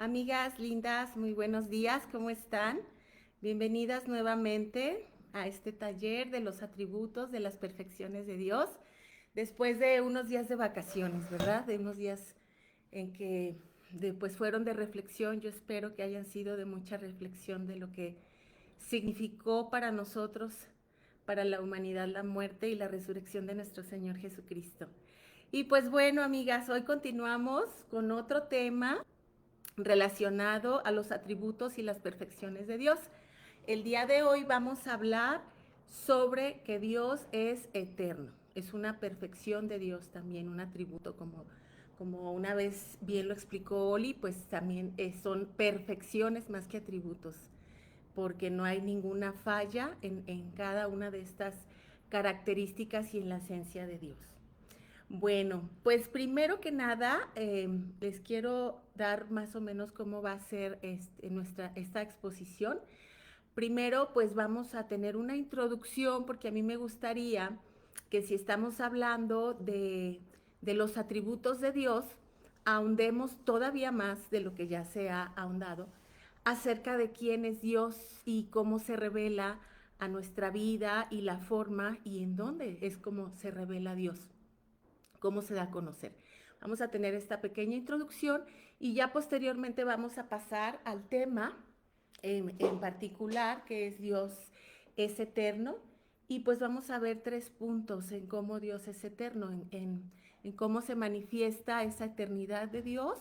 Amigas lindas, muy buenos días, ¿cómo están? Bienvenidas nuevamente a este taller de los atributos de las perfecciones de Dios, después de unos días de vacaciones, ¿verdad? De unos días en que pues fueron de reflexión. Yo espero que hayan sido de mucha reflexión de lo que significó para nosotros, para la humanidad, la muerte y la resurrección de nuestro Señor Jesucristo. Y pues bueno, amigas, hoy continuamos con otro tema relacionado a los atributos y las perfecciones de Dios. El día de hoy vamos a hablar sobre que Dios es eterno. Es una perfección de Dios también, un atributo como una vez bien lo explicó Oli, pues también son perfecciones más que atributos, porque no hay ninguna falla en cada una de estas características y en la esencia de Dios. Bueno, pues primero que nada, les quiero dar más o menos cómo va a ser esta exposición. Primero, pues vamos a tener una introducción, porque a mí me gustaría que si estamos hablando de los atributos de Dios, ahondemos todavía más de lo que ya se ha ahondado acerca de quién es Dios y cómo se revela a nuestra vida y la forma y en dónde es como se revela Dios, cómo se da a conocer. Vamos a tener esta pequeña introducción y ya posteriormente vamos a pasar al tema en particular, que es Dios es eterno. Y pues vamos a ver 3 puntos en cómo Dios es eterno, en cómo se manifiesta esa eternidad de Dios,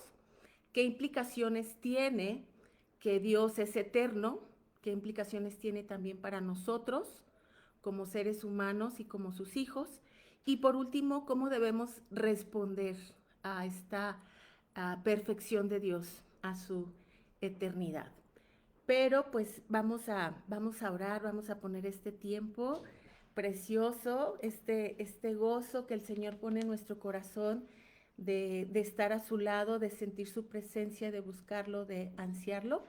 qué implicaciones tiene que Dios es eterno, qué implicaciones tiene también para nosotros como seres humanos y como sus hijos. Y por último, cómo debemos responder a esta perfección de Dios, a su eternidad. Pero pues vamos a orar, vamos a poner este tiempo precioso, este gozo que el Señor pone en nuestro corazón de estar a su lado, de sentir su presencia, de buscarlo, de ansiarlo,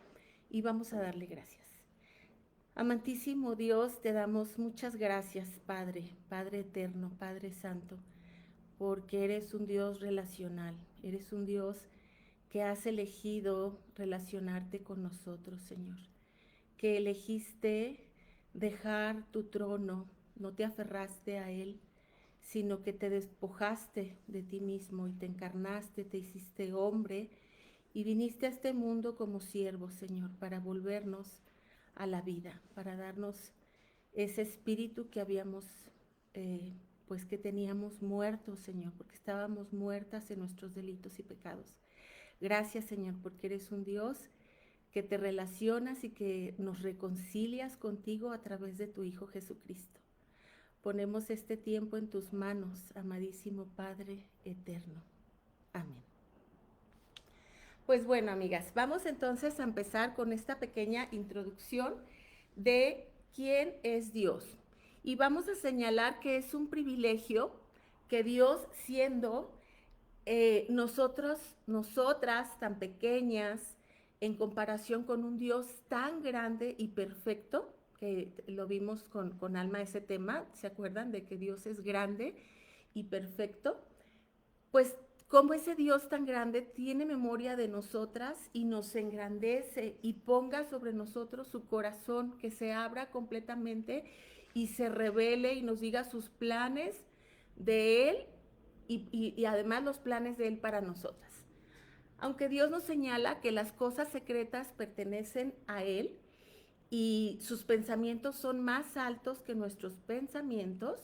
y vamos a darle gracias. Amantísimo Dios, te damos muchas gracias, Padre, Padre eterno, Padre santo, porque eres un Dios relacional, eres un Dios que has elegido relacionarte con nosotros, Señor, que elegiste dejar tu trono, no te aferraste a él, sino que te despojaste de ti mismo y te encarnaste, te hiciste hombre y viniste a este mundo como siervo, Señor, para volvernos a la vida, para darnos ese espíritu que habíamos, eh, pues que teníamos muerto, Señor, porque estábamos muertas en nuestros delitos y pecados. Gracias, Señor, porque eres un Dios que te relacionas y que nos reconcilias contigo a través de tu Hijo Jesucristo. Ponemos este tiempo en tus manos, amadísimo Padre eterno. Amén. Pues bueno, amigas, vamos entonces a empezar con esta pequeña introducción de quién es Dios. Y vamos a señalar que es un privilegio que Dios, siendo nosotras tan pequeñas, en comparación con un Dios tan grande y perfecto, que lo vimos con Alma ese tema, ¿se acuerdan de que Dios es grande y perfecto? Pues como ese Dios tan grande tiene memoria de nosotras y nos engrandece y ponga sobre nosotros su corazón, que se abra completamente y se revele y nos diga sus planes de Él y además los planes de Él para nosotras. Aunque Dios nos señala que las cosas secretas pertenecen a Él y sus pensamientos son más altos que nuestros pensamientos,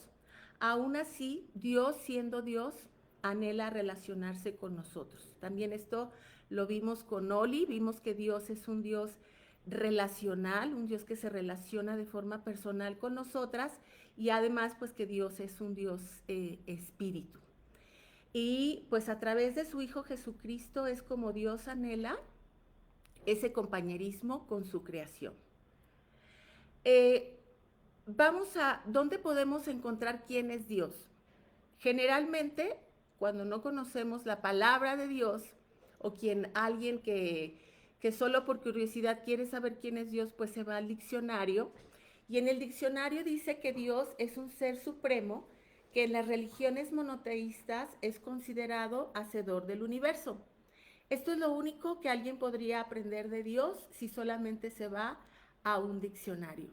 aún así Dios, siendo Dios, anhela relacionarse con nosotros. También esto lo vimos con Oli, vimos que Dios es un Dios relacional, un Dios que se relaciona de forma personal con nosotras, y además pues que Dios es un Dios espíritu. Y pues a través de su Hijo Jesucristo es como Dios anhela ese compañerismo con su creación. Eh, ¿Dónde podemos encontrar quién es Dios? Generalmente, cuando no conocemos la palabra de Dios, o alguien que solo por curiosidad quiere saber quién es Dios, pues se va al diccionario, y en el diccionario dice que Dios es un ser supremo que en las religiones monoteístas es considerado hacedor del universo. Esto es lo único que alguien podría aprender de Dios si solamente se va a un diccionario.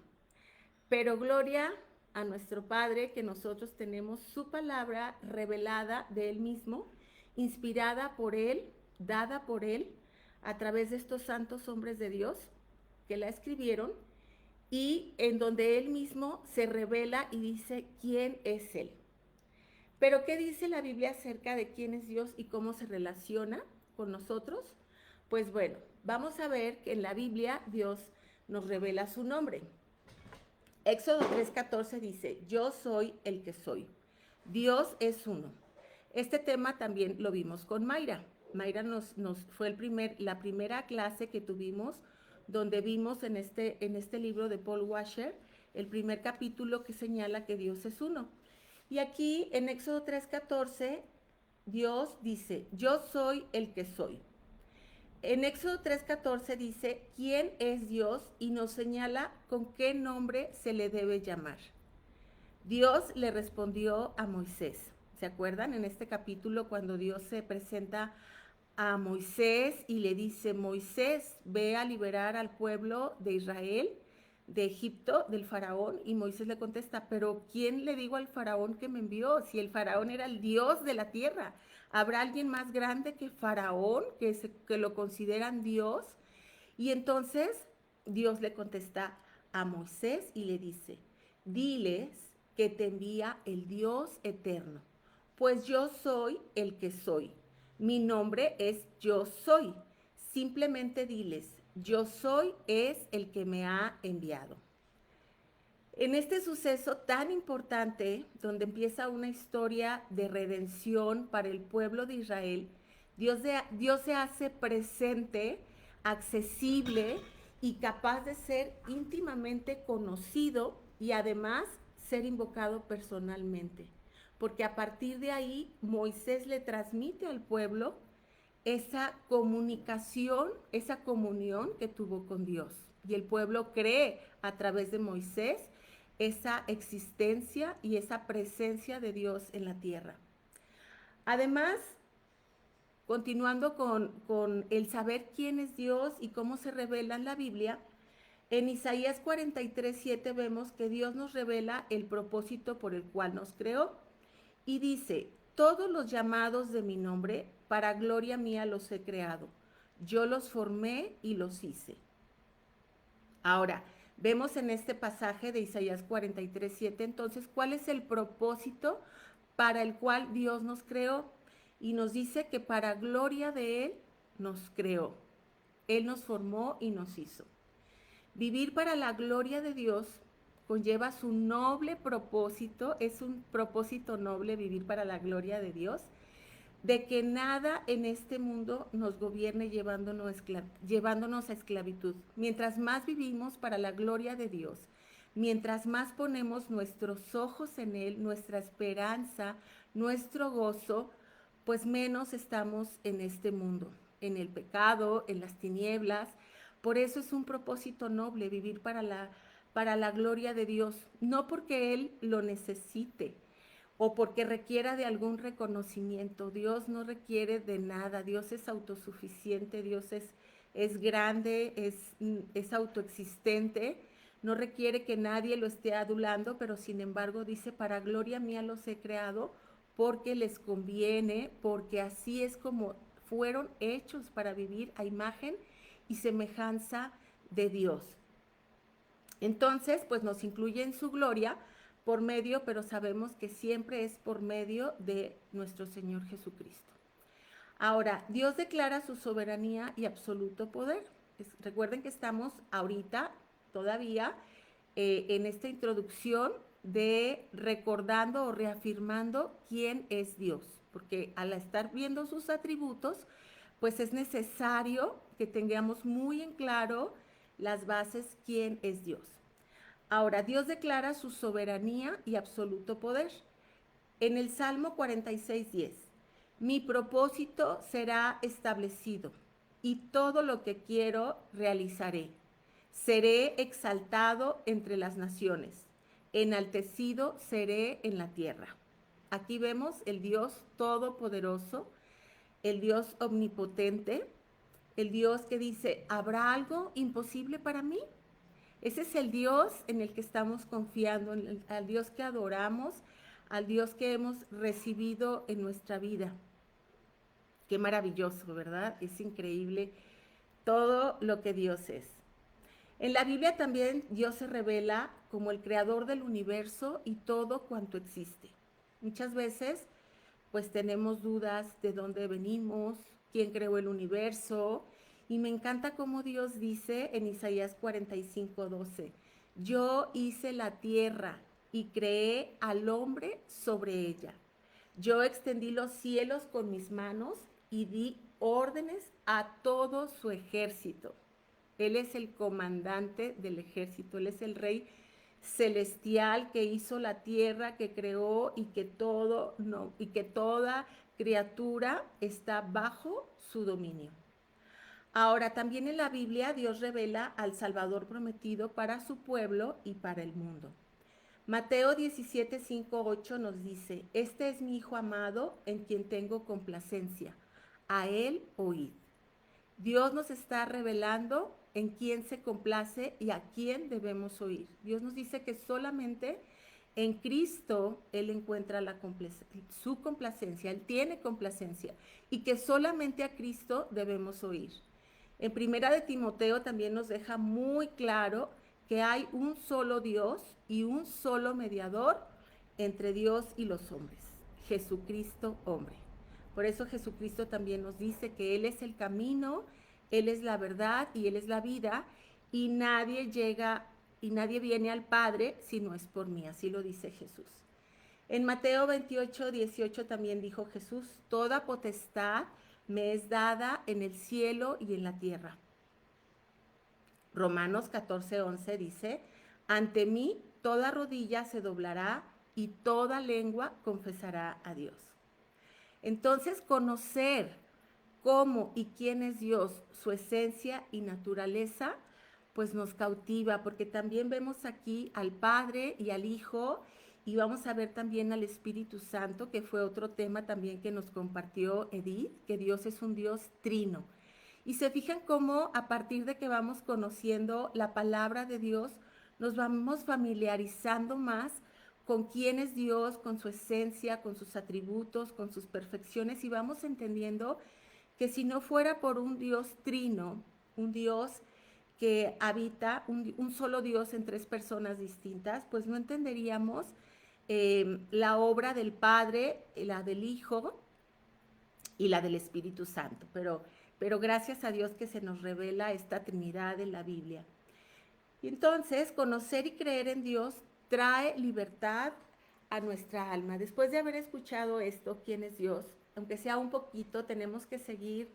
Pero gloria a nuestro Padre, que nosotros tenemos su palabra revelada de Él mismo, inspirada por Él, dada por Él, a través de estos santos hombres de Dios que la escribieron, y en donde Él mismo se revela y dice quién es Él. Pero ¿qué dice la Biblia acerca de quién es Dios y cómo se relaciona con nosotros? Pues bueno, vamos a ver que en la Biblia Dios nos revela su nombre. Éxodo 3:14 dice, yo soy el que soy. Dios es uno. Este tema también lo vimos con Mayra. Mayra nos fue la primera clase que tuvimos donde vimos en este libro de Paul Washer el primer capítulo que señala que Dios es uno. Y aquí en Éxodo 3:14 Dios dice, yo soy el que soy. En Éxodo 3:14 dice, ¿quién es Dios? Y nos señala con qué nombre se le debe llamar. Dios le respondió a Moisés. ¿Se acuerdan en este capítulo cuando Dios se presenta a Moisés y le dice, Moisés, ve a liberar al pueblo de Israel de Egipto, del faraón? Y Moisés le contesta, pero ¿quién le digo al faraón que me envió? Si el faraón era el Dios de la tierra, ¿habrá alguien más grande que faraón que lo consideran Dios? Y entonces Dios le contesta a Moisés y le dice, diles que te envía el Dios eterno, pues yo soy el que soy. Mi nombre es Yo Soy. Simplemente diles, Yo Soy es el que me ha enviado. En este suceso tan importante, donde empieza una historia de redención para el pueblo de Israel, Dios se hace presente, accesible y capaz de ser íntimamente conocido y además ser invocado personalmente. Porque a partir de ahí Moisés le transmite al pueblo esa comunicación, esa comunión que tuvo con Dios. Y el pueblo cree a través de Moisés esa existencia y esa presencia de Dios en la tierra. Además, continuando con el saber quién es Dios y cómo se revela en la Biblia, en Isaías 43:7 vemos que Dios nos revela el propósito por el cual nos creó y dice, todos los llamados de mi nombre, para gloria mía los he creado. Yo los formé y los hice. Ahora, vemos en este pasaje de Isaías 43:7, entonces, ¿cuál es el propósito para el cual Dios nos creó? Y nos dice que para gloria de Él nos creó. Él nos formó y nos hizo. Vivir para la gloria de Dios conlleva su noble propósito, es un propósito noble vivir para la gloria de Dios, de que nada en este mundo nos gobierne llevándonos a esclavitud. Mientras más vivimos para la gloria de Dios, mientras más ponemos nuestros ojos en Él, nuestra esperanza, nuestro gozo, pues menos estamos en este mundo, en el pecado, en las tinieblas. Por eso es un propósito noble vivir para la gloria de Dios, no porque Él lo necesite o porque requiera de algún reconocimiento. Dios no requiere de nada, Dios es autosuficiente, Dios es grande, es autoexistente, no requiere que nadie lo esté adulando, pero sin embargo dice, para gloria mía los he creado, porque les conviene, porque así es como fueron hechos para vivir a imagen y semejanza de Dios. Entonces, pues nos incluye en su gloria por medio, pero sabemos que siempre es por medio de nuestro Señor Jesucristo. Ahora, Dios declara su soberanía y absoluto poder. Recuerden que estamos ahorita todavía en esta introducción de recordando o reafirmando quién es Dios, porque al estar viendo sus atributos, pues es necesario que tengamos muy en claro las bases quién es Dios. Ahora, Dios declara su soberanía y absoluto poder. En el Salmo 46:10, mi propósito será establecido y todo lo que quiero realizaré. Seré exaltado entre las naciones, enaltecido seré en la tierra. Aquí vemos el Dios todopoderoso el Dios omnipotente, el Dios que dice, ¿habrá algo imposible para mí? Ese es el Dios en el que estamos confiando, al Dios que adoramos, al Dios que hemos recibido en nuestra vida. Qué maravilloso, ¿verdad? Es increíble todo lo que Dios es. En la Biblia también Dios se revela como el creador del universo y todo cuanto existe. Muchas veces pues tenemos dudas de dónde venimos, quién creó el universo, y me encanta cómo Dios dice en Isaías 45:12, yo hice la tierra y creé al hombre sobre ella. Yo extendí los cielos con mis manos y di órdenes a todo su ejército. Él es el comandante del ejército, Él es el rey celestial que hizo la tierra, que creó y que todo, no, y que toda criatura está bajo su dominio. Ahora, también en la Biblia Dios revela al Salvador prometido para su pueblo y para el mundo. Mateo 17, 5, 8 nos dice, este es mi Hijo amado en quien tengo complacencia, a él oíd. Dios nos está revelando en quién se complace y a quién debemos oír. Dios nos dice que solamente en Cristo Él encuentra su complacencia, Él tiene complacencia y que solamente a Cristo debemos oír. En Primera de Timoteo también nos deja muy claro que hay un solo Dios y un solo mediador entre Dios y los hombres, Jesucristo hombre. Por eso Jesucristo también nos dice que Él es el camino, Él es la verdad y Él es la vida, y nadie llega y nadie viene al Padre si no es por mí, así lo dice Jesús. En Mateo 28, 18 también dijo Jesús, toda potestad me es dada en el cielo y en la tierra. Romanos 14, 11 dice, ante mí toda rodilla se doblará y toda lengua confesará a Dios. Entonces, conocer cómo y quién es Dios, su esencia y naturaleza, pues nos cautiva, porque también vemos aquí al Padre y al Hijo, y vamos a ver también al Espíritu Santo, que fue otro tema también que nos compartió Edith, que Dios es un Dios trino. Y se fijan cómo a partir de que vamos conociendo la palabra de Dios, nos vamos familiarizando más con quién es Dios, con su esencia, con sus atributos, con sus perfecciones, y vamos entendiendo que si no fuera por un Dios trino, un Dios que habita, un solo Dios en tres personas distintas, pues no entenderíamos la obra del Padre, la del Hijo y la del Espíritu Santo. Pero gracias a Dios que se nos revela esta Trinidad en la Biblia. Y entonces, conocer y creer en Dios trae libertad a nuestra alma. Después de haber escuchado esto, ¿quién es Dios? Aunque sea un poquito, tenemos que seguir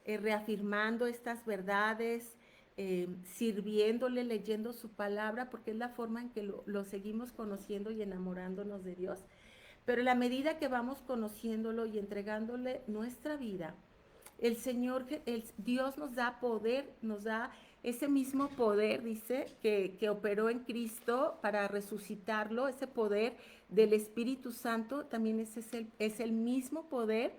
reafirmando estas verdades, sirviéndole, leyendo su palabra, porque es la forma en que lo seguimos conociendo y enamorándonos de Dios. Pero en la medida que vamos conociéndolo y entregándole nuestra vida, el Señor, Dios nos da poder, nos da ese mismo poder, dice, que operó en Cristo para resucitarlo, ese poder del Espíritu Santo, también es el mismo poder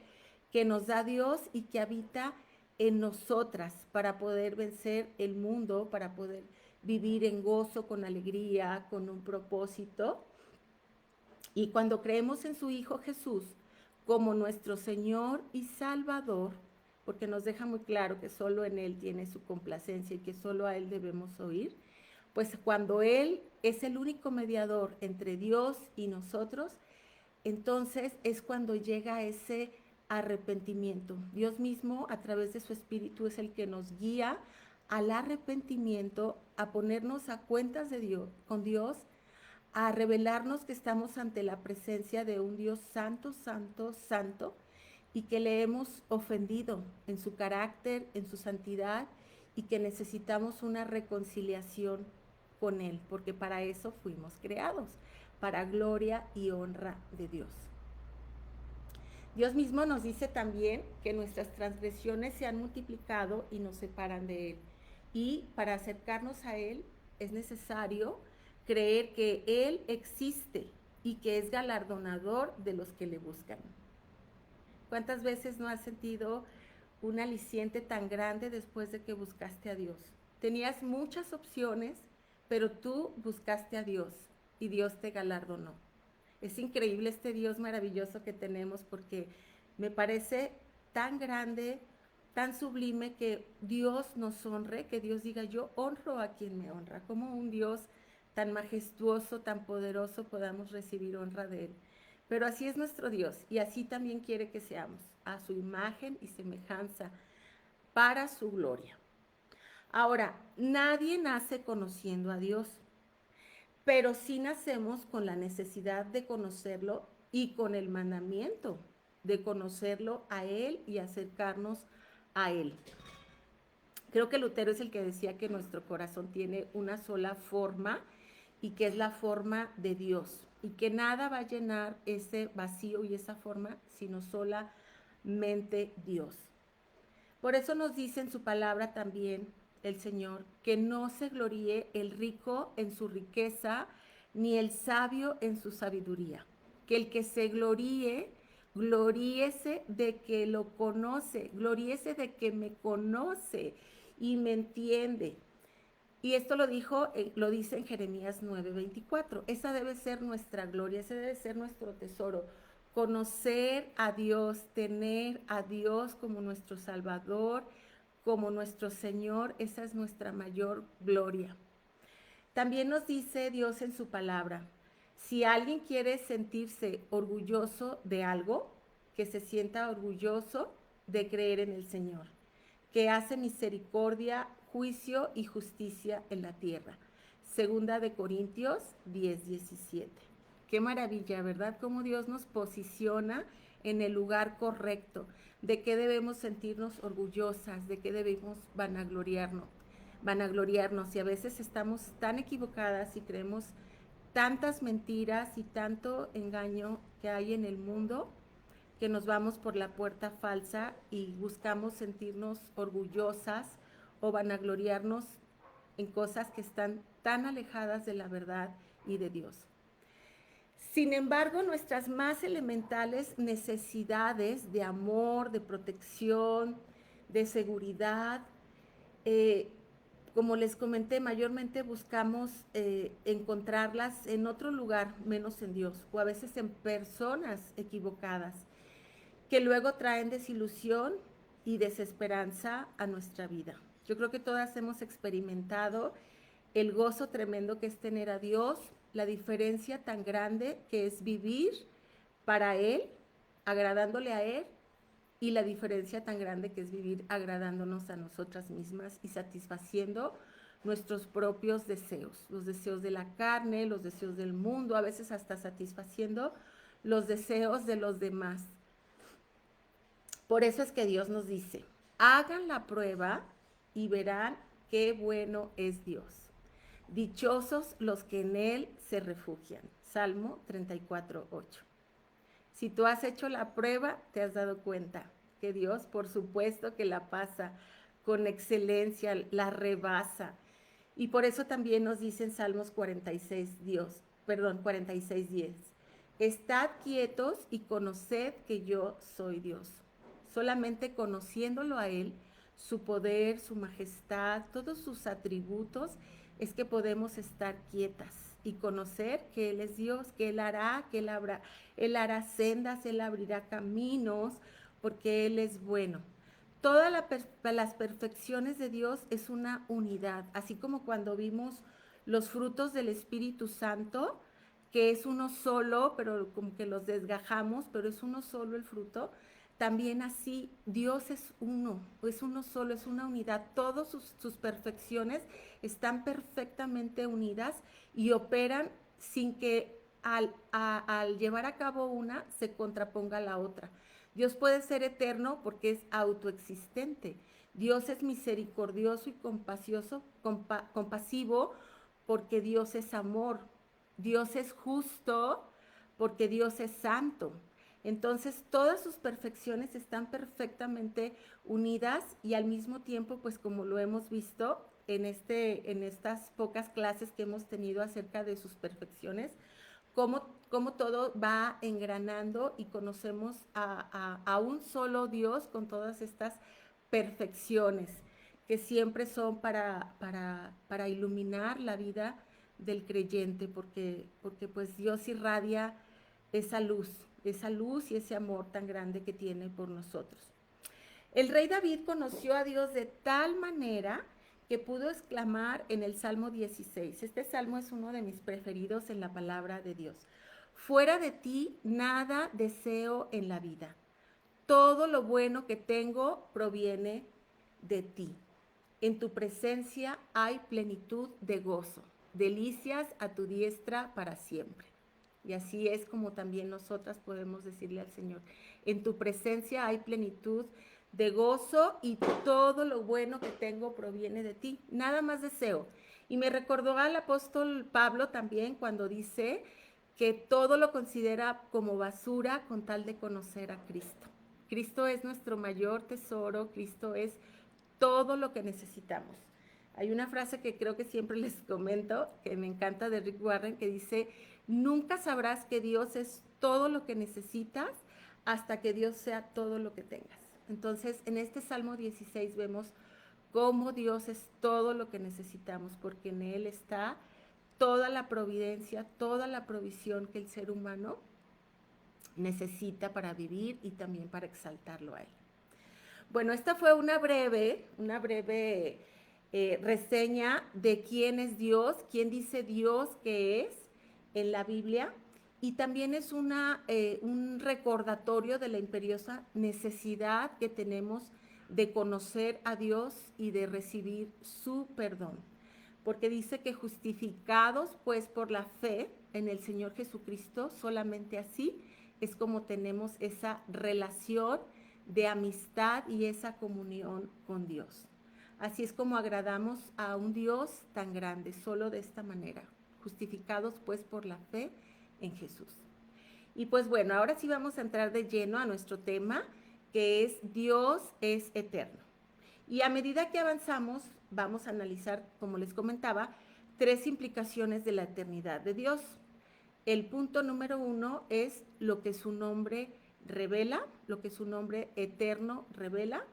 que nos da Dios y que habita en nosotras para poder vencer el mundo, para poder vivir en gozo, con alegría, con un propósito. Y cuando creemos en su Hijo Jesús como nuestro Señor y Salvador, porque nos deja muy claro que solo en Él tiene su complacencia y que solo a Él debemos oír, pues cuando Él es el único mediador entre Dios y nosotros, entonces es cuando llega ese arrepentimiento. Dios mismo, a través de su Espíritu, es el que nos guía al arrepentimiento, a ponernos a cuentas de Dios, con Dios, a revelarnos que estamos ante la presencia de un Dios santo, santo, santo, y que le hemos ofendido en su carácter, en su santidad, y que necesitamos una reconciliación con Él, porque para eso fuimos creados, para gloria y honra de Dios. Dios mismo nos dice también que nuestras transgresiones se han multiplicado y nos separan de Él. Y para acercarnos a Él es necesario creer que Él existe y que es galardonador de los que le buscan. ¿Cuántas veces no has sentido un aliciente tan grande después de que buscaste a Dios? Tenías muchas opciones, pero tú buscaste a Dios y Dios te galardonó. Es increíble este Dios maravilloso que tenemos porque me parece tan grande, tan sublime que Dios nos honre, que Dios diga, yo honro a quien me honra. Como un Dios tan majestuoso, tan poderoso, podamos recibir honra de Él. Pero así es nuestro Dios y así también quiere que seamos, a su imagen y semejanza, para su gloria. Ahora, nadie nace conociendo a Dios, pero sí nacemos con la necesidad de conocerlo y con el mandamiento de conocerlo a Él y acercarnos a Él. Creo que Lutero es el que decía que nuestro corazón tiene una sola forma y que es la forma de Dios y que nada va a llenar ese vacío y esa forma sino solamente Dios. Por eso nos dice en su palabra también el Señor que no se gloríe el rico en su riqueza ni el sabio en su sabiduría. Que el que se gloríe, gloríese de que lo conoce, gloríese de que me conoce y me entiende. Y esto lo dice en Jeremías 9:24. Esa debe ser nuestra gloria, ese debe ser nuestro tesoro. Conocer a Dios, tener a Dios como nuestro Salvador, como nuestro Señor, esa es nuestra mayor gloria. También nos dice Dios en su palabra, si alguien quiere sentirse orgulloso de algo, que se sienta orgulloso de creer en el Señor, que hace misericordia, juicio y justicia en la tierra. Segunda de Corintios 10:17. Qué maravilla, ¿verdad? Cómo Dios nos posiciona en el lugar correcto, de qué debemos sentirnos orgullosas, de qué debemos vanagloriarnos. Y a veces estamos tan equivocadas y creemos tantas mentiras y tanto engaño que hay en el mundo, que nos vamos por la puerta falsa y buscamos sentirnos orgullosas o vanagloriarnos en cosas que están tan alejadas de la verdad y de Dios. Sin embargo, nuestras más elementales necesidades de amor, de protección, de seguridad, eh, como les comenté, mayormente buscamos encontrarlas en otro lugar, menos en Dios, o a veces en personas equivocadas, que luego traen desilusión y desesperanza a nuestra vida. Yo creo que todas hemos experimentado el gozo tremendo que es tener a Dios, la diferencia tan grande que es vivir para Él, agradándole a Él, y la diferencia tan grande que es vivir agradándonos a nosotras mismas y satisfaciendo nuestros propios deseos, los deseos de la carne, los deseos del mundo, a veces hasta satisfaciendo los deseos de los demás. Por eso es que Dios nos dice, hagan la prueba y verán qué bueno es Dios. Dichosos los que en Él se refugian. Salmo 34:8. Si tú has hecho la prueba, te has dado cuenta que Dios, por supuesto que la pasa con excelencia, la rebasa. Y por eso también nos dice en Salmos 46:10. Estad quietos y conoced que yo soy Dios. Solamente conociéndolo a Él, su poder, su majestad, todos sus atributos, es que podemos estar quietas y conocer que Él es Dios, que Él hará, que Él hará sendas, Él abrirá caminos, porque Él es bueno. Todas las perfecciones de Dios es una unidad, así como cuando vimos los frutos del Espíritu Santo, que es uno solo, pero como que los desgajamos, pero es uno solo el fruto. También así, Dios es uno solo, es una unidad. Todas sus perfecciones están perfectamente unidas y operan sin que al llevar a cabo una se contraponga a la otra. Dios puede ser eterno porque es autoexistente. Dios es misericordioso y compasivo porque Dios es amor. Dios es justo porque Dios es santo. Entonces, todas sus perfecciones están perfectamente unidas y al mismo tiempo, pues como lo hemos visto en estas pocas clases que hemos tenido acerca de sus perfecciones, cómo todo va engranando y conocemos a un solo Dios con todas estas perfecciones que siempre son para iluminar la vida del creyente, porque pues Dios irradia esa luz y ese amor tan grande que tiene por nosotros. El rey David conoció a Dios de tal manera que pudo exclamar en el Salmo 16. Este salmo es uno de mis preferidos en la palabra de Dios. Fuera de ti nada deseo en la vida. Todo lo bueno que tengo proviene de ti. En tu presencia hay plenitud de gozo, delicias a tu diestra para siempre. Y así es como también nosotras podemos decirle al Señor, en tu presencia hay plenitud de gozo y todo lo bueno que tengo proviene de ti. Nada más deseo. Y me recordó al apóstol Pablo también cuando dice que todo lo considera como basura con tal de conocer a Cristo. Cristo es nuestro mayor tesoro, Cristo es todo lo que necesitamos. Hay una frase que creo que siempre les comento, que me encanta, de Rick Warren, que dice, nunca sabrás que Dios es todo lo que necesitas hasta que Dios sea todo lo que tengas. Entonces, en este Salmo 16 vemos cómo Dios es todo lo que necesitamos, porque en Él está toda la providencia, toda la provisión que el ser humano necesita para vivir y también para exaltarlo a Él. Bueno, esta fue una breve reseña de quién es Dios, quién dice Dios que es en la Biblia, y también es un recordatorio de la imperiosa necesidad que tenemos de conocer a Dios y de recibir su perdón. Porque dice que justificados pues por la fe en el Señor Jesucristo, solamente así es como tenemos esa relación de amistad y esa comunión con Dios. Así es como agradamos a un Dios tan grande, solo de esta manera, justificados pues por la fe en Jesús. Y pues bueno, ahora sí vamos a entrar de lleno a nuestro tema, que es Dios es eterno. Y a medida que avanzamos, vamos a analizar, como les comentaba, 3 implicaciones de la eternidad de Dios. El punto número 1 es lo que su nombre revela, lo que su nombre eterno revela.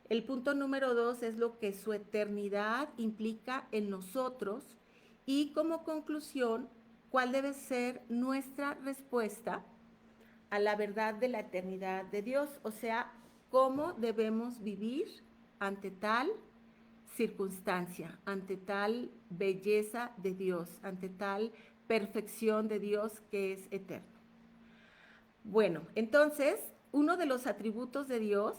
El punto número 2 es lo que su eternidad implica en nosotros. Y como conclusión, ¿cuál debe ser nuestra respuesta a la verdad de la eternidad de Dios? O sea, ¿cómo debemos vivir ante tal circunstancia, ante tal belleza de Dios, ante tal perfección de Dios que es eterno? Bueno, entonces, uno de los atributos de Dios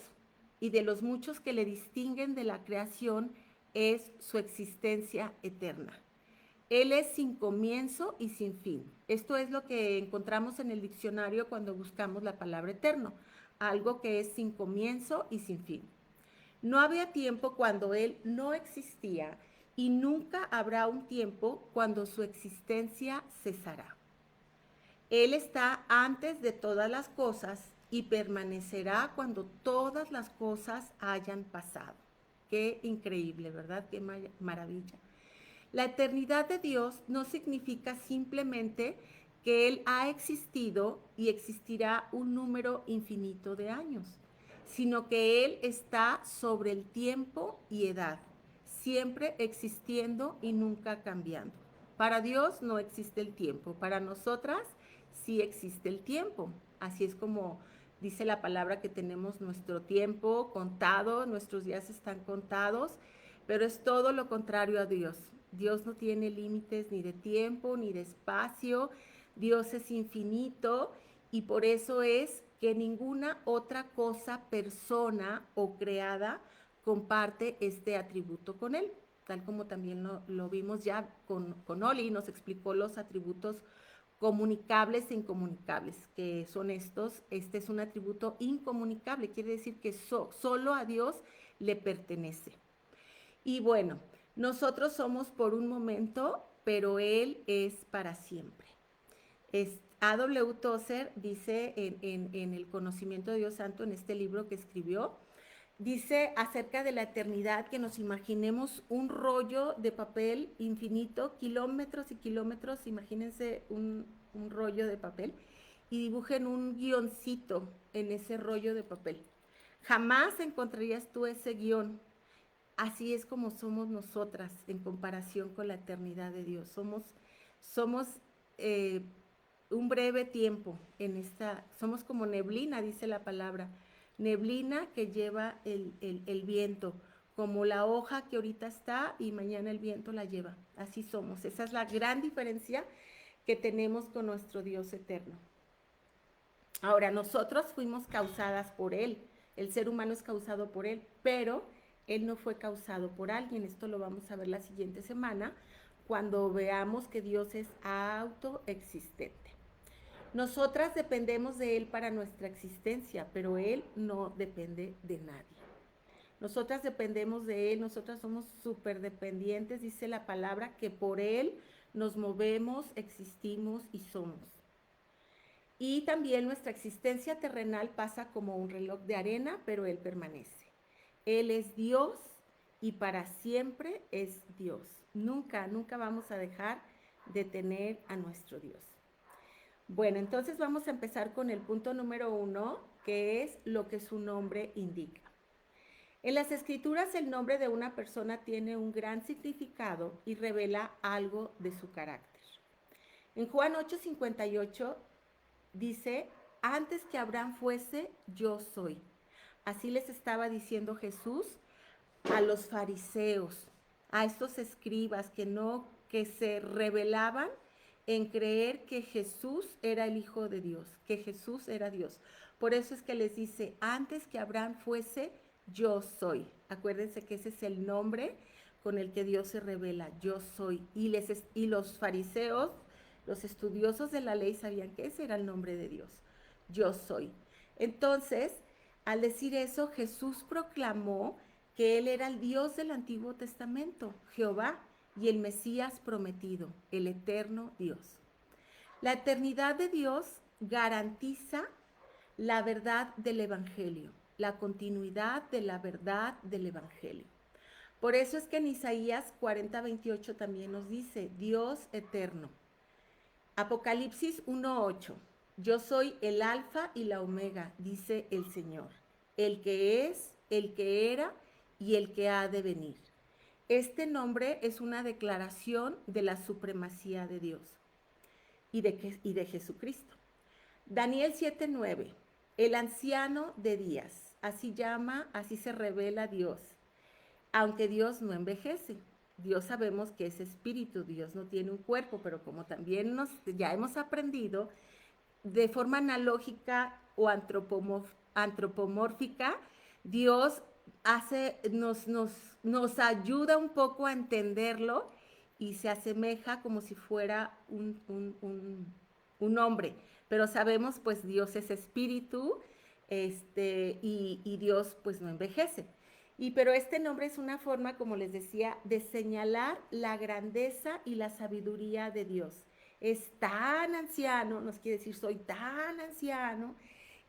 y de los muchos que le distinguen de la creación es su existencia eterna. Él es sin comienzo y sin fin. Esto es lo que encontramos en el diccionario cuando buscamos la palabra eterno, algo que es sin comienzo y sin fin. No había tiempo cuando Él no existía y nunca habrá un tiempo cuando su existencia cesará. Él está antes de todas las cosas y permanecerá cuando todas las cosas hayan pasado. Qué increíble, ¿verdad? Qué maravilla. La eternidad de Dios no significa simplemente que Él ha existido y existirá un número infinito de años, sino que Él está sobre el tiempo y edad, siempre existiendo y nunca cambiando. Para Dios no existe el tiempo, para nosotras sí existe el tiempo. Así es como dice la palabra que tenemos nuestro tiempo contado, nuestros días están contados, pero es todo lo contrario a Dios. Dios no tiene límites ni de tiempo ni de espacio. Dios es infinito y por eso es que ninguna otra cosa, persona o creada comparte este atributo con Él, tal como también lo vimos ya con Oli, nos explicó los atributos comunicables e incomunicables, que son estos. Este es un atributo incomunicable, quiere decir que solo a Dios le pertenece. Y bueno, nosotros somos por un momento, pero Él es para siempre. A.W. Tozer dice en El conocimiento de Dios Santo, en este libro que escribió, dice acerca de la eternidad que nos imaginemos un rollo de papel infinito, kilómetros y kilómetros, imagínense un rollo de papel y dibujen un guioncito en ese rollo de papel. Jamás encontrarías tú ese guión. Así es como somos nosotras en comparación con la eternidad de Dios. Somos eh, un breve tiempo en esta, somos como neblina, dice la palabra, neblina que lleva el viento, como la hoja que ahorita está y mañana el viento la lleva. Así somos. Esa es la gran diferencia que tenemos con nuestro Dios eterno. Ahora, nosotros fuimos causadas por Él, el ser humano es causado por Él, pero Él no fue causado por alguien. Esto lo vamos a ver la siguiente semana, cuando veamos que Dios es autoexistente. Nosotras dependemos de Él para nuestra existencia, pero Él no depende de nadie. Nosotras dependemos de Él, nosotras somos súper dependientes, dice la palabra, que por Él nos movemos, existimos y somos. Y también nuestra existencia terrenal pasa como un reloj de arena, pero Él permanece. Él es Dios y para siempre es Dios. Nunca, nunca vamos a dejar de tener a nuestro Dios. Bueno, entonces vamos a empezar con el punto número 1, que es lo que su nombre indica. En las escrituras el nombre de una persona tiene un gran significado y revela algo de su carácter. En Juan 8:58 dice, antes que Abraham fuese, yo soy. Así les estaba diciendo Jesús a los fariseos, a estos escribas que se rebelaban en creer que Jesús era el Hijo de Dios, que Jesús era Dios. Por eso es que les dice, antes que Abraham fuese, yo soy. Acuérdense que ese es el nombre con el que Dios se revela, yo soy. Y los fariseos, los estudiosos de la ley sabían que ese era el nombre de Dios, yo soy. Entonces, al decir eso, Jesús proclamó que Él era el Dios del Antiguo Testamento, Jehová, y el Mesías prometido, el eterno Dios. La eternidad de Dios garantiza la verdad del Evangelio, la continuidad de la verdad del Evangelio. Por eso es que en Isaías 40:28 también nos dice, Dios eterno. Apocalipsis 1:8, yo soy el alfa y la omega, dice el Señor, el que es, el que era y el que ha de venir. Este nombre es una declaración de la supremacía de Dios y de Jesucristo. Daniel 7:9, el anciano de días, así llama, así se revela Dios, aunque Dios no envejece. Dios sabemos que es espíritu, Dios no tiene un cuerpo, pero como también ya hemos aprendido, de forma analógica o antropomórfica, Dios nos ayuda un poco a entenderlo y se asemeja como si fuera un hombre, pero sabemos pues Dios es espíritu, y Dios pues no envejece. Pero este nombre es una forma, como les decía, de señalar la grandeza y la sabiduría de Dios. Es tan anciano, nos quiere decir, soy tan anciano,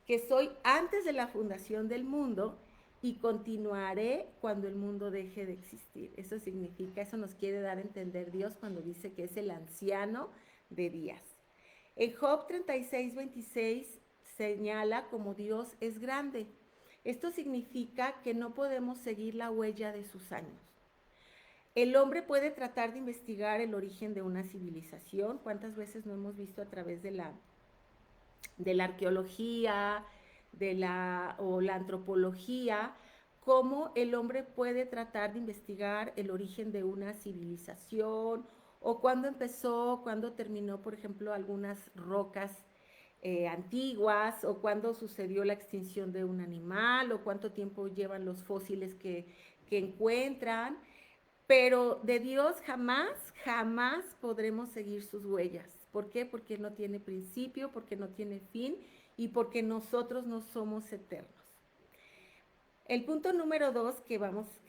que soy antes de la fundación del mundo y continuaré cuando el mundo deje de existir. Eso significa, eso nos quiere dar a entender Dios cuando dice que es el anciano de días. En Job 36:26 señala como Dios es grande. Esto significa que no podemos seguir la huella de sus años. El hombre puede tratar de investigar el origen de una civilización. ¿Cuántas veces no hemos visto a través de la arqueología o la antropología cómo el hombre puede tratar de investigar el origen de una civilización o cuándo empezó, cuándo terminó, por ejemplo, algunas rocas antiguas, o cuándo sucedió la extinción de un animal, o cuánto tiempo llevan los fósiles que encuentran, pero de Dios jamás, jamás podremos seguir sus huellas. ¿Por qué? Porque no tiene principio, porque no tiene fin y porque nosotros no somos eternos. El punto número 2 que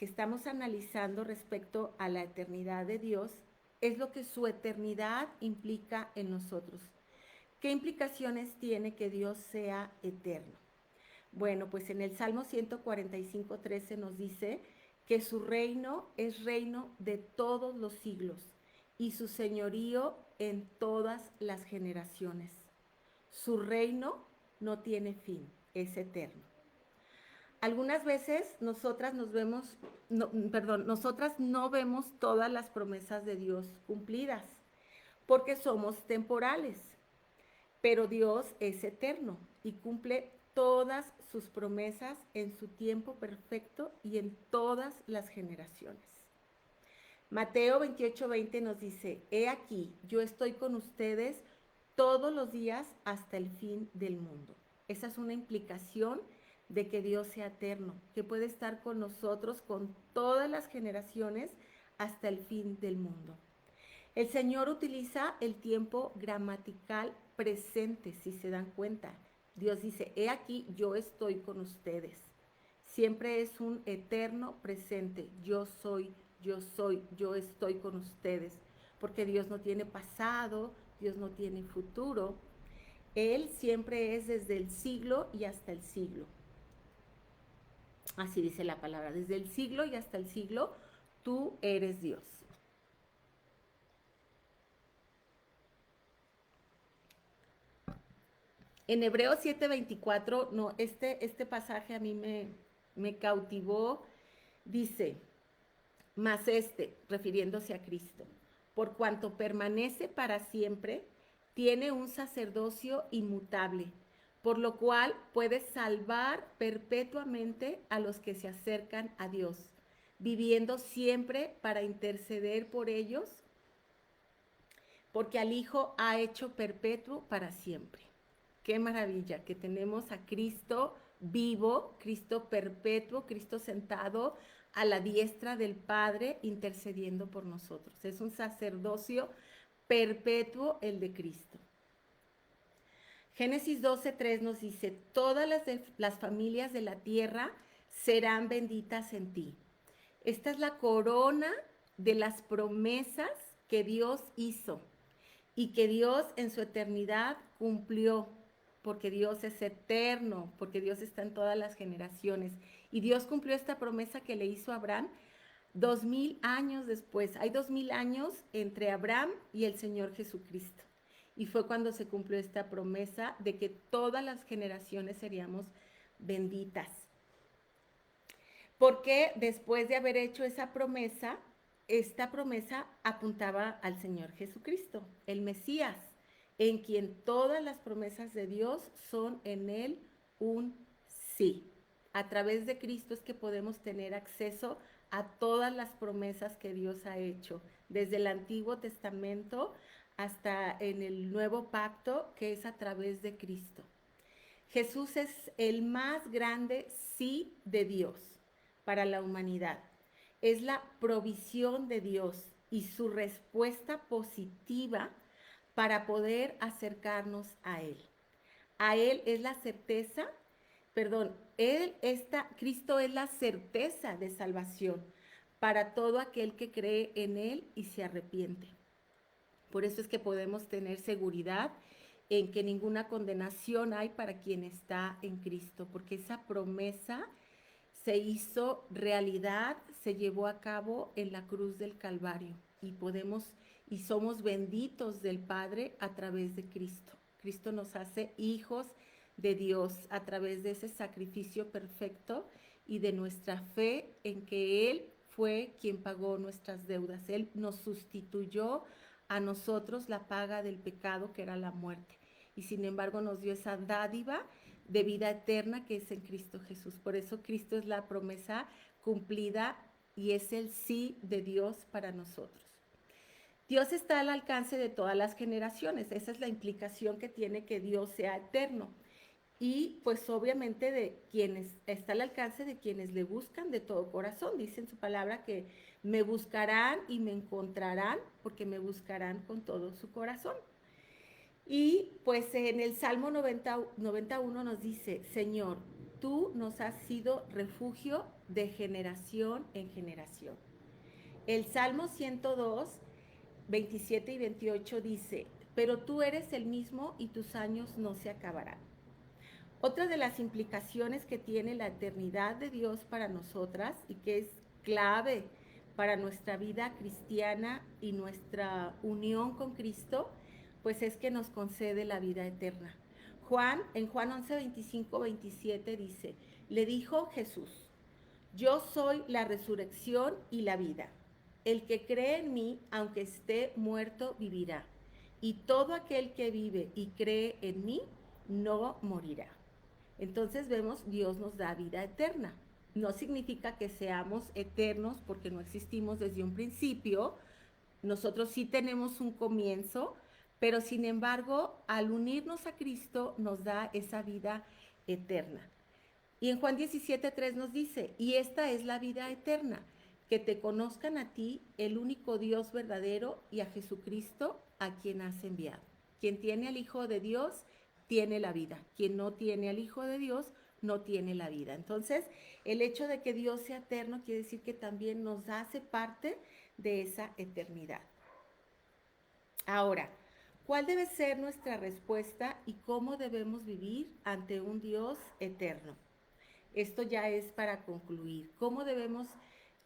estamos analizando respecto a la eternidad de Dios es lo que su eternidad implica en nosotros. ¿Qué implicaciones tiene que Dios sea eterno? Bueno, pues en el Salmo 145:13 nos dice que su reino es reino de todos los siglos y su señorío en todas las generaciones. Su reino no tiene fin, es eterno. Algunas veces nosotras no vemos todas las promesas de Dios cumplidas porque somos temporales, pero Dios es eterno y cumple todas sus promesas en su tiempo perfecto y en todas las generaciones. Mateo 28:20 nos dice, he aquí, yo estoy con ustedes todos los días hasta el fin del mundo. Esa es una implicación de que Dios sea eterno, que puede estar con nosotros con todas las generaciones hasta el fin del mundo. El Señor utiliza el tiempo gramatical presente, si se dan cuenta. Dios dice, he aquí, yo estoy con ustedes. Siempre es un eterno presente. Yo soy, yo estoy con ustedes. Porque Dios no tiene pasado, Dios no tiene futuro. Él siempre es desde el siglo y hasta el siglo. Así dice la palabra, desde el siglo y hasta el siglo, tú eres Dios. En Hebreos 7:24, no, este pasaje a mí me cautivó, dice, mas refiriéndose a Cristo, por cuanto permanece para siempre, tiene un sacerdocio inmutable, por lo cual puede salvar perpetuamente a los que se acercan a Dios, viviendo siempre para interceder por ellos, porque al Hijo ha hecho perpetuo para siempre. Qué maravilla que tenemos a Cristo vivo, Cristo perpetuo, Cristo sentado a la diestra del Padre intercediendo por nosotros. Es un sacerdocio perpetuo el de Cristo. Génesis 12:3 nos dice, todas las familias de la tierra serán benditas en ti. Esta es la corona de las promesas que Dios hizo y que Dios en su eternidad cumplió, porque Dios es eterno, porque Dios está en todas las generaciones. Y Dios cumplió esta promesa que le hizo a Abraham 2000 años después. Hay 2000 años entre Abraham y el Señor Jesucristo. Y fue cuando se cumplió esta promesa de que todas las generaciones seríamos benditas. Porque después de haber hecho esa promesa, esta promesa apuntaba al Señor Jesucristo, el Mesías, en quien todas las promesas de Dios son en él un sí. A través de Cristo es que podemos tener acceso a todas las promesas que Dios ha hecho, desde el Antiguo Testamento hasta en el Nuevo Pacto, que es a través de Cristo. Jesús es el más grande sí de Dios para la humanidad. Es la provisión de Dios y su respuesta positiva para poder acercarnos a Él. A Él es la certeza, Cristo es la certeza de salvación para todo aquel que cree en Él y se arrepiente. Por eso es que podemos tener seguridad en que ninguna condenación hay para quien está en Cristo, porque esa promesa se hizo realidad, se llevó a cabo en la cruz del Calvario y somos benditos del Padre a través de Cristo. Cristo nos hace hijos de Dios a través de ese sacrificio perfecto y de nuestra fe en que Él fue quien pagó nuestras deudas. Él nos sustituyó a nosotros la paga del pecado, que era la muerte. Y sin embargo nos dio esa dádiva de vida eterna que es en Cristo Jesús. Por eso Cristo es la promesa cumplida y es el sí de Dios para nosotros. Dios está al alcance de todas las generaciones. Esa es la implicación que tiene que Dios sea eterno. Y pues obviamente está al alcance de quienes le buscan de todo corazón. Dice en su palabra que me buscarán y me encontrarán porque me buscarán con todo su corazón. Y pues en el Salmo 91 nos dice, Señor, tú nos has sido refugio de generación en generación. El Salmo 102, 27 y 28 dice, pero tú eres el mismo y tus años no se acabarán. Otra de las implicaciones que tiene la eternidad de Dios para nosotras y que es clave para nuestra vida cristiana y nuestra unión con Cristo, pues es que nos concede la vida eterna. En Juan 11, 25, 27 dice, le dijo Jesús, yo soy la resurrección y la vida. El que cree en mí, aunque esté muerto, vivirá. Y todo aquel que vive y cree en mí, no morirá. Entonces vemos, Dios nos da vida eterna. No significa que seamos eternos porque no existimos desde un principio. Nosotros sí tenemos un comienzo, pero sin embargo, al unirnos a Cristo, nos da esa vida eterna. Y en Juan 17:3 nos dice, y esta es la vida eterna, que te conozcan a ti, el único Dios verdadero, y a Jesucristo, a quien has enviado. Quien tiene al Hijo de Dios, tiene la vida. Quien no tiene al Hijo de Dios, no tiene la vida. Entonces, el hecho de que Dios sea eterno quiere decir que también nos hace parte de esa eternidad. Ahora, ¿cuál debe ser nuestra respuesta y cómo debemos vivir ante un Dios eterno? Esto ya es para concluir. ¿Cómo debemos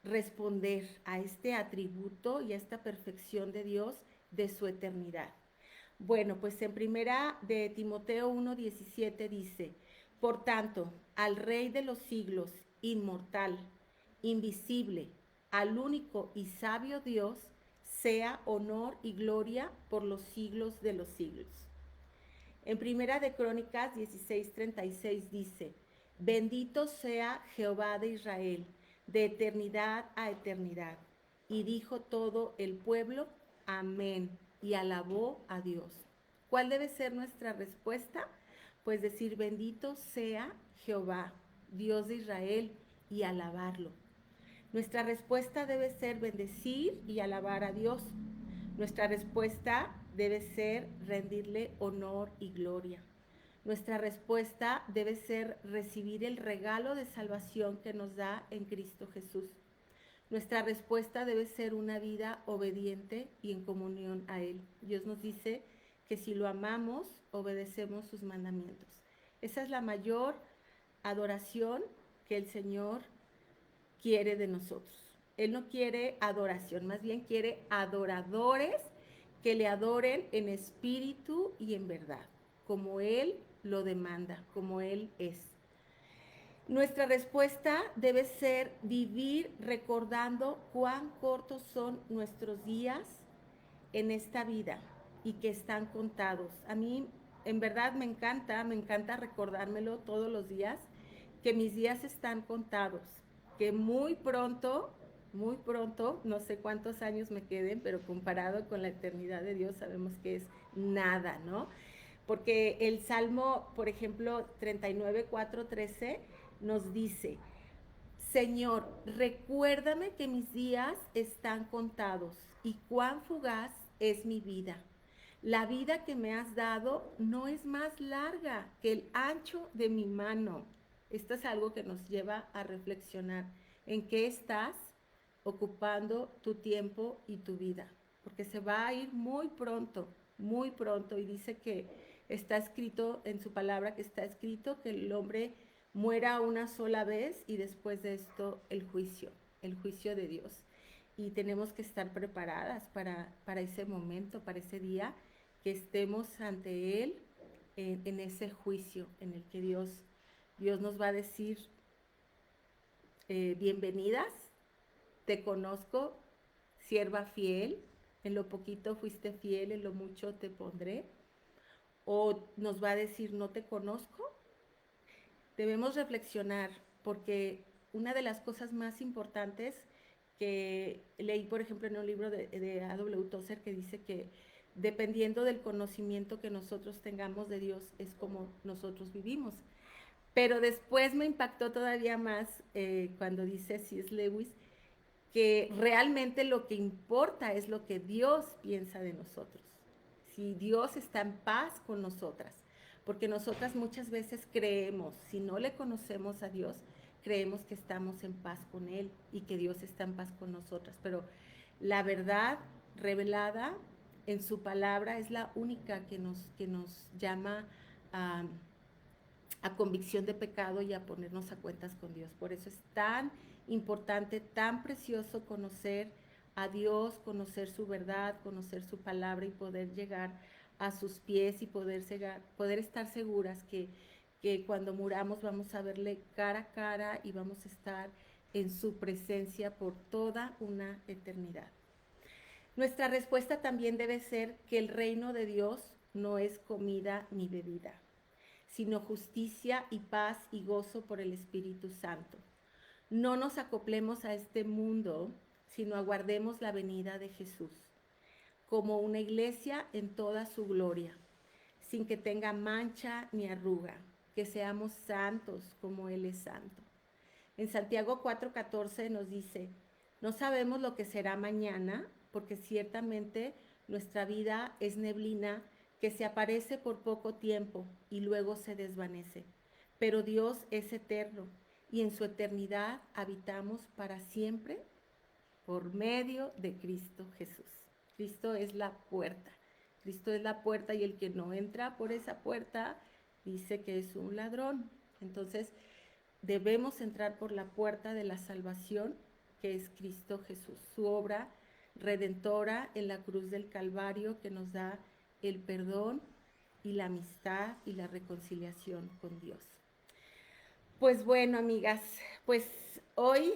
responder a este atributo y a esta perfección de Dios de su eternidad? Bueno, pues en primera de Timoteo 1:17 dice, por tanto, al Rey de los siglos, inmortal, invisible, al único y sabio Dios, sea honor y gloria por los siglos de los siglos. En primera de Crónicas 16:36 dice, bendito sea Jehová de Israel, de eternidad a eternidad. Y dijo todo el pueblo, amén, y alabó a Dios. ¿Cuál debe ser nuestra respuesta? Pues decir, bendito sea Jehová, Dios de Israel, y alabarlo. Nuestra respuesta debe ser bendecir y alabar a Dios. Nuestra respuesta debe ser rendirle honor y gloria. Nuestra respuesta debe ser recibir el regalo de salvación que nos da en Cristo Jesús. Nuestra respuesta debe ser una vida obediente y en comunión a Él. Dios nos dice que si lo amamos, obedecemos sus mandamientos. Esa es la mayor adoración que el Señor quiere de nosotros. Él no quiere adoración, más bien quiere adoradores que le adoren en espíritu y en verdad, como Él lo demanda, como Él es. Nuestra respuesta debe ser vivir recordando cuán cortos son nuestros días en esta vida y que están contados. A mí en verdad me encanta recordármelo todos los días, que mis días están contados, que muy pronto, no sé cuántos años me queden, pero comparado con la eternidad de Dios sabemos que es nada, ¿no? Porque el Salmo, por ejemplo, 39, 4, 13, nos dice, Señor, recuérdame que mis días están contados y cuán fugaz es mi vida. La vida que me has dado no es más larga que el ancho de mi mano. Esto es algo que nos lleva a reflexionar en qué estás ocupando tu tiempo y tu vida, porque se va a ir muy pronto, y dice que está escrito en su palabra, que está escrito que el hombre muera una sola vez y después de esto el juicio de Dios. Y tenemos que estar preparadas para ese momento, para ese día, que estemos ante Él en ese juicio en el que Dios nos va a decir, bienvenidas, te conozco, sierva fiel, en lo poquito fuiste fiel, en lo mucho te pondré. O nos va a decir, no te conozco. Debemos reflexionar, porque una de las cosas más importantes que leí, por ejemplo, en un libro de A.W. Tozer, que dice que dependiendo del conocimiento que nosotros tengamos de Dios, es como nosotros vivimos. Pero después me impactó todavía más cuando dice C.S. Lewis que realmente lo que importa es lo que Dios piensa de nosotros. Si Dios está en paz con nosotras, porque nosotras muchas veces creemos, si no le conocemos a Dios, creemos que estamos en paz con Él y que Dios está en paz con nosotras, pero la verdad revelada en su palabra es la única que nos llama a convicción de pecado y a ponernos a cuentas con Dios. Por eso es tan importante, tan precioso conocer a Dios, conocer su verdad, conocer su palabra y poder llegar a sus pies y poder estar seguras que cuando muramos vamos a verle cara a cara y vamos a estar en su presencia por toda una eternidad. Nuestra respuesta también debe ser que el reino de Dios no es comida ni bebida, sino justicia y paz y gozo por el Espíritu Santo. No nos acoplemos a este mundo, sino aguardemos la venida de Jesús, como una iglesia en toda su gloria, sin que tenga mancha ni arruga, que seamos santos como Él es santo. En Santiago 4:14 nos dice, no sabemos lo que será mañana, porque ciertamente nuestra vida es neblina que se aparece por poco tiempo y luego se desvanece. Pero Dios es eterno y en su eternidad habitamos para siempre por medio de Cristo Jesús. Cristo es la puerta. Cristo es la puerta y el que no entra por esa puerta dice que es un ladrón. Entonces, debemos entrar por la puerta de la salvación, que es Cristo Jesús, su obra redentora en la cruz del Calvario que nos da el perdón y la amistad y la reconciliación con Dios. Pues bueno, amigas, pues hoy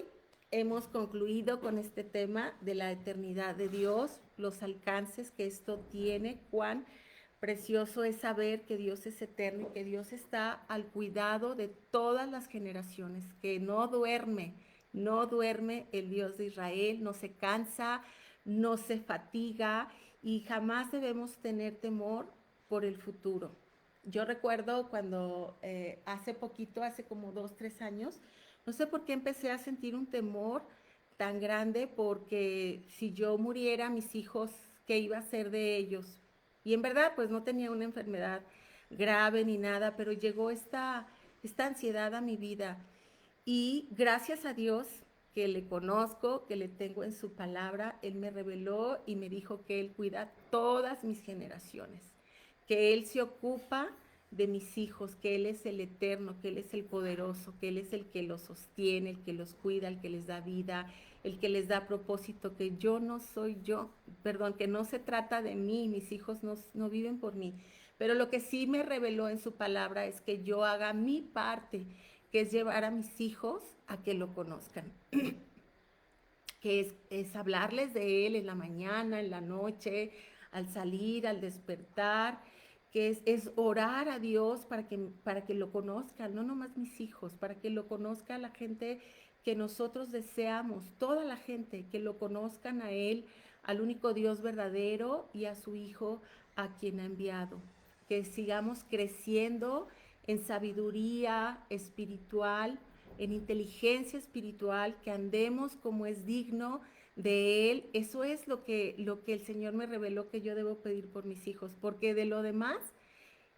hemos concluido con este tema de la eternidad de Dios, los alcances que esto tiene, cuán precioso es saber que Dios es eterno y que Dios está al cuidado de todas las generaciones, que no duerme el Dios de Israel, no se cansa, no se fatiga y jamás debemos tener temor por el futuro. Yo recuerdo cuando hace poquito, hace como 2, 3 años, no sé por qué empecé a sentir un temor tan grande porque si yo muriera, mis hijos, ¿qué iba a ser de ellos? Y en verdad, pues no tenía una enfermedad grave ni nada, pero llegó esta ansiedad a mi vida. Y gracias a Dios que le conozco, que le tengo en su palabra, Él me reveló y me dijo que Él cuida todas mis generaciones, que Él se ocupa de mis hijos, que Él es el eterno, que Él es el poderoso, que Él es el que los sostiene, el que los cuida, el que les da vida, el que les da propósito, que yo no soy yo, perdón, que no se trata de mí, mis hijos no viven por mí, pero lo que sí me reveló en su palabra es que yo haga mi parte, que es llevar a mis hijos a que lo conozcan, que es hablarles de Él en la mañana, en la noche, al salir, al despertar, que es orar a Dios para que lo conozcan, no nomás mis hijos, para que lo conozca la gente que nosotros deseamos, toda la gente, que lo conozcan a Él, al único Dios verdadero y a su Hijo a quien ha enviado. Que sigamos creciendo en sabiduría espiritual, en inteligencia espiritual, que andemos como es digno de Él. Eso es lo que el Señor me reveló que yo debo pedir por mis hijos, porque de lo demás,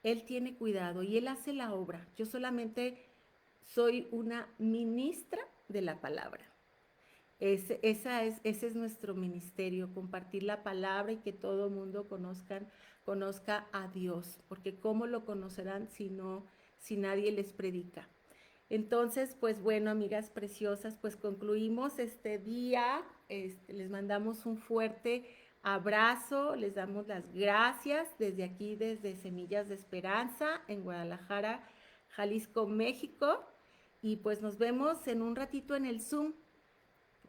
Él tiene cuidado y Él hace la obra. Yo solamente soy una ministra de la palabra. Ese es nuestro ministerio, compartir la palabra y que todo el mundo conozca a Dios, porque ¿cómo lo conocerán si nadie les predica? Entonces, pues bueno, amigas preciosas, pues concluimos este día, les mandamos un fuerte abrazo, les damos las gracias desde aquí, desde Semillas de Esperanza, en Guadalajara, Jalisco, México, y pues nos vemos en un ratito en el Zoom.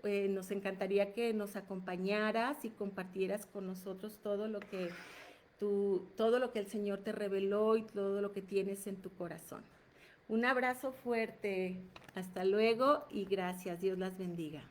Nos encantaría que nos acompañaras y compartieras con nosotros todo lo que el Señor te reveló y todo lo que tienes en tu corazón. Un abrazo fuerte, hasta luego y gracias, Dios las bendiga.